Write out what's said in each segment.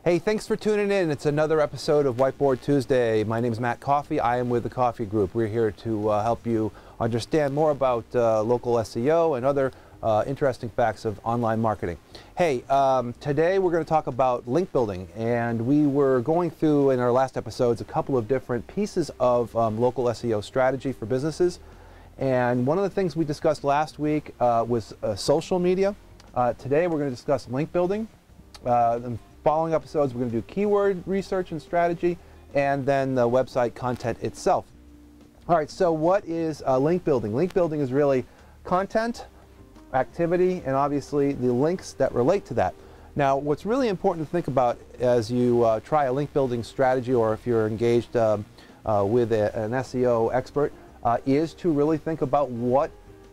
Hey, thanks for tuning in. It's another episode of Whiteboard Tuesday. My name is Matt Coffy. I am with the Coffy Group. We're here to help you understand more about local SEO and other interesting facts of online marketing. Hey, today we're going to talk about link building, and we were going through in our last episodes a couple of different pieces of local SEO strategy for businesses. And one of the things we discussed last week was social media. Today we're going to discuss link building. The following episodes we're going to do keyword research and strategy, and then the website content itself. All right, so what is link building? Link building is really content, activity, and obviously the links that relate to that. Now, what's really important to think about as you try a link building strategy, or if you're engaged with an SEO expert, is to really think about what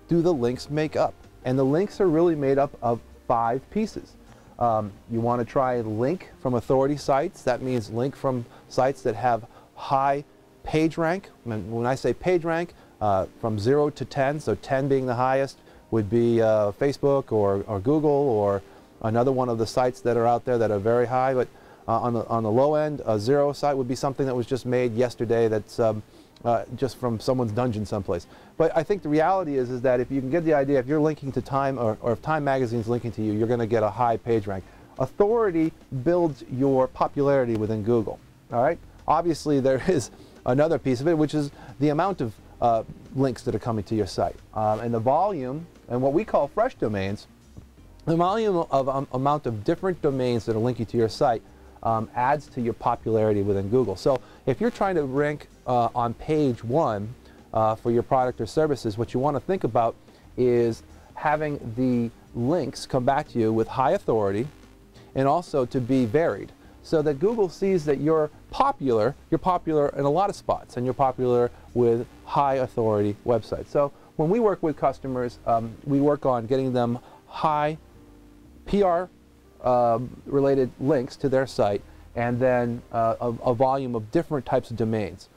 do the links make up. And the links are really made up of 5 pieces. You want to try and link from authority sites. That means link from sites that have high page rank. When I say page rank, from 0 to 10, so 10 being the highest, would be Facebook or Google, or another one of the sites that are out there that are very high. But on the low end, a 0 site would be something that was just made yesterday that's just from someone's dungeon someplace. But I think the reality is that if you can get the idea, if you're linking to Time, or if Time Magazine's linking to you, you're going to get a high page rank. Authority builds your popularity within Google. All right. Obviously, there is another piece of it, which is the amount of links that are coming to your site, and the volume, and what we call fresh domains. The volume of amount of different domains that are linking to your site adds to your popularity within Google. So if you're trying to rank on page 1 for your product or services, what you want to think about is having the links come back to you with high authority, and also to be varied, so that Google sees that you're popular in a lot of spots, and you're popular with high authority websites. So when we work with customers, we work on getting them high PR related links to their site, and then a volume of different types of domains.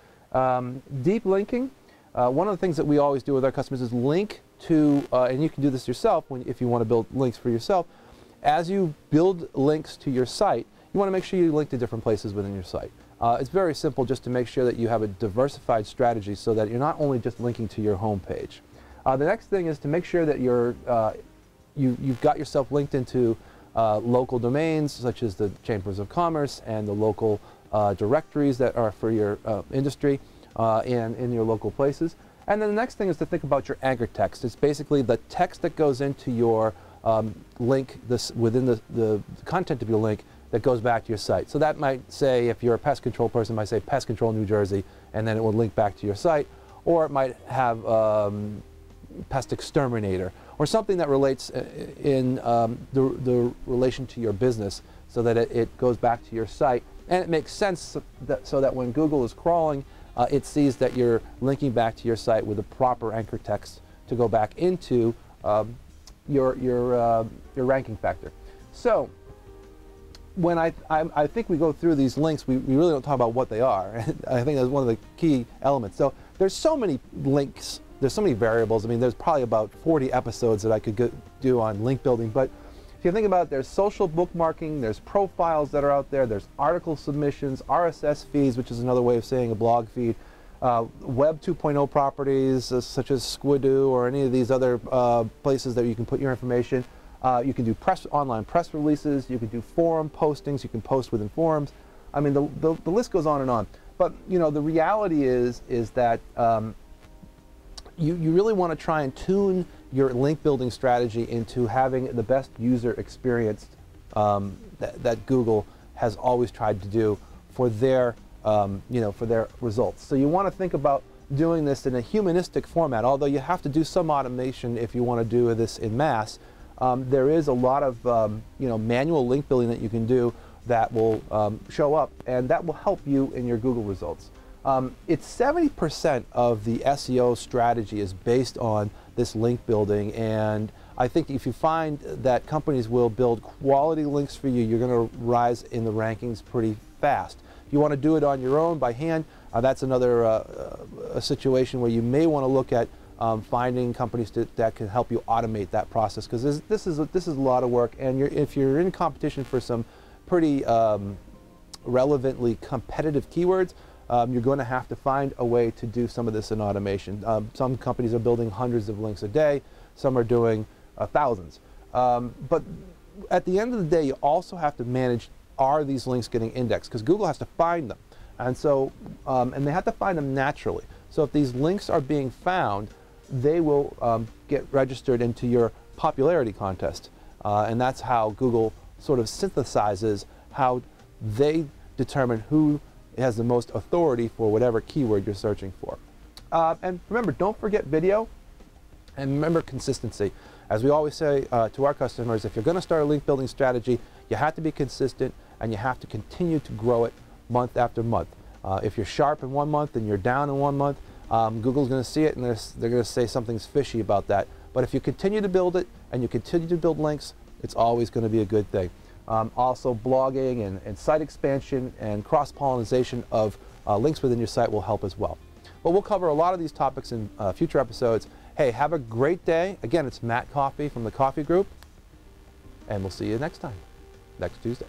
Deep linking, one of the things that we always do with our customers is link to, and you can do this yourself if you want to build links for yourself. As you build links to your site, you want to make sure you link to different places within your site. It's very simple, just to make sure that you have a diversified strategy, so that you're not only just linking to your home page. The next thing is to make sure that you've got yourself linked into local domains, such as the Chambers of Commerce and the local directories that are for your industry and in your local places. And then the next thing is to think about your anchor text. It's basically the text that goes into your link, within the content of your link, that goes back to your site. So that might say, if you're a pest control person, it might say Pest Control New Jersey, and then it will link back to your site. Or it might have Pest Exterminator, or something that relates in the relation to your business, so that it goes back to your site. And it makes sense so that when Google is crawling, it sees that you're linking back to your site with the proper anchor text to go back into your ranking factor. So when I think we go through these links, we really don't talk about what they are. I think that's one of the key elements. So there's so many links, there's so many variables. I mean, there's probably about 40 episodes that I could do on link building. But if you think about it, there's social bookmarking, there's profiles that are out there, there's article submissions, RSS feeds, which is another way of saying a blog feed, Web 2.0 properties such as Squidoo, or any of these other places that you can put your information. You can do online press releases, you can do forum postings, you can post within forums. I mean, the list goes on and on. But you know, the reality is that you really want to try and tune your link building strategy into having the best user experience that Google has always tried to do for their for their results. So you want to think about doing this in a humanistic format, although you have to do some automation if you want to do this in mass. There is a lot of manual link building that you can do that will show up, and that will help you in your Google results. It's 70% of the SEO strategy is based on this link building, and I think if you find that companies will build quality links for you, you're going to rise in the rankings pretty fast. If you want to do it on your own by hand, that's another a situation where you may want to look at finding companies that can help you automate that process, because this is a lot of work, and if you're in competition for some pretty relevantly competitive keywords, you're going to have to find a way to do some of this in automation. Some companies are building hundreds of links a day, some are doing thousands. But at the end of the day, you also have to manage, are these links getting indexed? Because Google has to find them. And so, and they have to find them naturally. So if these links are being found, they will get registered into your popularity contest. And that's how Google sort of synthesizes how they determine who has the most authority for whatever keyword you're searching for. And remember, don't forget video, and remember consistency. As we always say to our customers, if you're going to start a link building strategy, you have to be consistent and you have to continue to grow it month after month. If you're sharp in 1 month and you're down in 1 month, Google's going to see it and they're going to say something's fishy about that. But if you continue to build it and you continue to build links, it's always going to be a good thing. Also, blogging and site expansion and cross-pollination of links within your site will help as well. But we'll cover a lot of these topics in future episodes. Hey, have a great day. Again, it's Matt Coffy from the Coffy Group, and we'll see you next time, next Tuesday.